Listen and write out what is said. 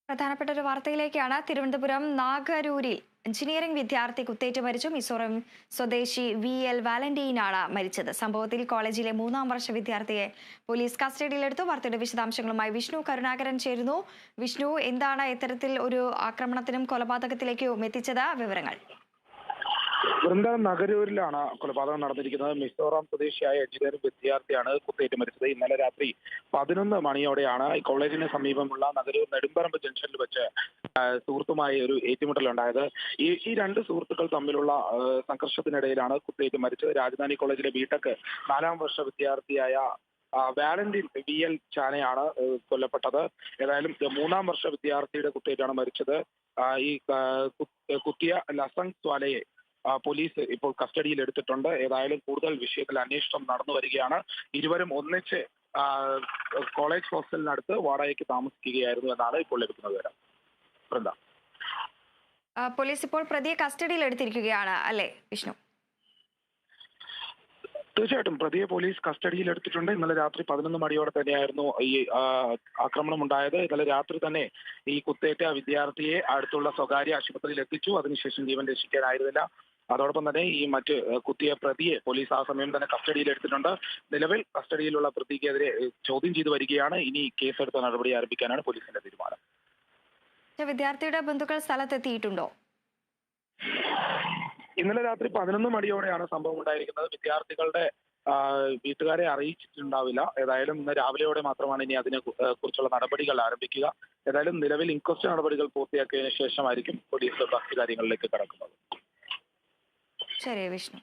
പ്രധാനപ്പെട്ട ഒരു വാർത്തയിലേക്കാണ്. തിരുവനന്തപുരം നാഗരൂരിൽ എഞ്ചിനീയറിംഗ് വിദ്യാർത്ഥി കുത്തേറ്റ് മരിച്ചു. മിസോറം സ്വദേശി VL വാലന്റീനാണ് മരിച്ചത്. സംഭവത്തിൽ കോളേജിലെ 3-ാം വർഷ വിദ്യാർത്ഥിയെ പോലീസ് കസ്റ്റഡിയിലെടുത്തു. വാർത്തയുടെ വിശദാംശങ്ങളുമായി വിഷ്ണു കരുണാകരൻ ചേരുന്നു. വിഷ്ണു, എന്താണ് ഇത്തരത്തിൽ ഒരു ആക്രമണത്തിനും കൊലപാതകത്തിലേക്കും എത്തിച്ചത്? വിവരങ്ങൾ. നഗരൂരിലാണ് കൊലപാതകം നടന്നിരിക്കുന്നത്. മിസോറാം സ്വദേശിയായ എഞ്ചിനീയറിംഗ് വിദ്യാർത്ഥിയാണ് കുത്തേറ്റ് മരിച്ചത്. ഇന്നലെ രാത്രി 11 മണിയോടെയാണ് കോളേജിന് സമീപമുള്ള നഗരൂർ നെടുമ്പറമ്പ് ജംഗ്ഷനിൽ വെച്ച് സുഹൃത്തുമായി ഒരു ഏറ്റുമുട്ടലുണ്ടായത്. ഈ രണ്ട് സുഹൃത്തുക്കൾ തമ്മിലുള്ള സംഘർഷത്തിനിടയിലാണ് കുത്തേറ്റ് മരിച്ചത്. രാജധാനി കോളേജിലെ ബിടെക് 4-ാം വർഷ വിദ്യാർത്ഥിയായ വാലന്റീൻ VL ചാനയാണ് കൊല്ലപ്പെട്ടത്. ഏതായാലും 3-ാം വർഷ വിദ്യാർത്ഥിയുടെ കുത്തേറ്റാണ് മരിച്ചത്. ഈ കുത്തിയ ലസങ് സ്വാലയെ പോലീസ് ഇപ്പോൾ കസ്റ്റഡിയിൽ എടുത്തിട്ടുണ്ട്. ഏതായാലും കൂടുതൽ വിഷയത്തിൽ അന്വേഷണം നടന്നു വരികയാണ്. ഇരുവരും ഒന്നിച്ച് കോളേജ് ഹോസ്റ്റലിനടുത്ത് വാടകയ്ക്ക് താമസിക്കുകയായിരുന്നു എന്നാണ് ഇപ്പോൾ ലഭിക്കുന്ന വിവരം. വൃന്ദ, പോലീസ് ഇപ്പോൾ പ്രതിയെ കസ്റ്റഡിയിൽ എടുത്തിരിക്കുകയാണ് അല്ലേ വിഷ്ണു? തീർച്ചയായിട്ടും പ്രതിയെ പോലീസ് കസ്റ്റഡിയിൽ എടുത്തിട്ടുണ്ട്. ഇന്നലെ രാത്രി 11 മണിയോടെ തന്നെയായിരുന്നു ഈ ആക്രമണം ഉണ്ടായത്. ഇന്നലെ രാത്രി തന്നെ ഈ കുത്തേറ്റ വിദ്യാർത്ഥിയെ അടുത്തുള്ള സ്വകാര്യ ആശുപത്രിയിൽ എത്തിച്ചു. അതിനുശേഷം ജീവൻ രക്ഷിക്കാനായിരുന്നില്ല. അതോടൊപ്പം തന്നെ ഈ മറ്റ് കുത്തിയ പ്രതിയെ പോലീസ് ആ സമയം തന്നെ കസ്റ്റഡിയിൽ എടുത്തിട്ടുണ്ട്. നിലവിൽ കസ്റ്റഡിയിലുള്ള പ്രതിക്കെതിരെ ചോദ്യം ചെയ്തു വരികയാണ്. ഇനി കേസെടുത്ത നടപടി ആരംഭിക്കാനാണ് പോലീസിന്റെ തീരുമാനം. വിദ്യാർത്ഥിയുടെ ബന്ധുക്കൾ സ്ഥലത്തെത്തിയിട്ടുണ്ടോ? ഇന്നലെ രാത്രി 11 മണിയോടെയാണ് സംഭവം ഉണ്ടായിരിക്കുന്നത്. വിദ്യാർത്ഥികളുടെ വീട്ടുകാരെ അറിയിച്ചിട്ടുണ്ടാവില്ല. ഏതായാലും ഇന്ന് രാവിലെയോടെ മാത്രമാണ് ഇനി അതിനെ കുറിച്ചുള്ള നടപടികൾ ആരംഭിക്കുക. ഏതായാലും നിലവിൽ ഇൻക്വസ്റ്റ് നടപടികൾ പൂർത്തിയാക്കിയതിനു ശേഷമായിരിക്കും പോലീസ് ബാക്കി കാര്യങ്ങളിലേക്ക് കടക്കുന്നത്. ശരി വിഷ്ണു.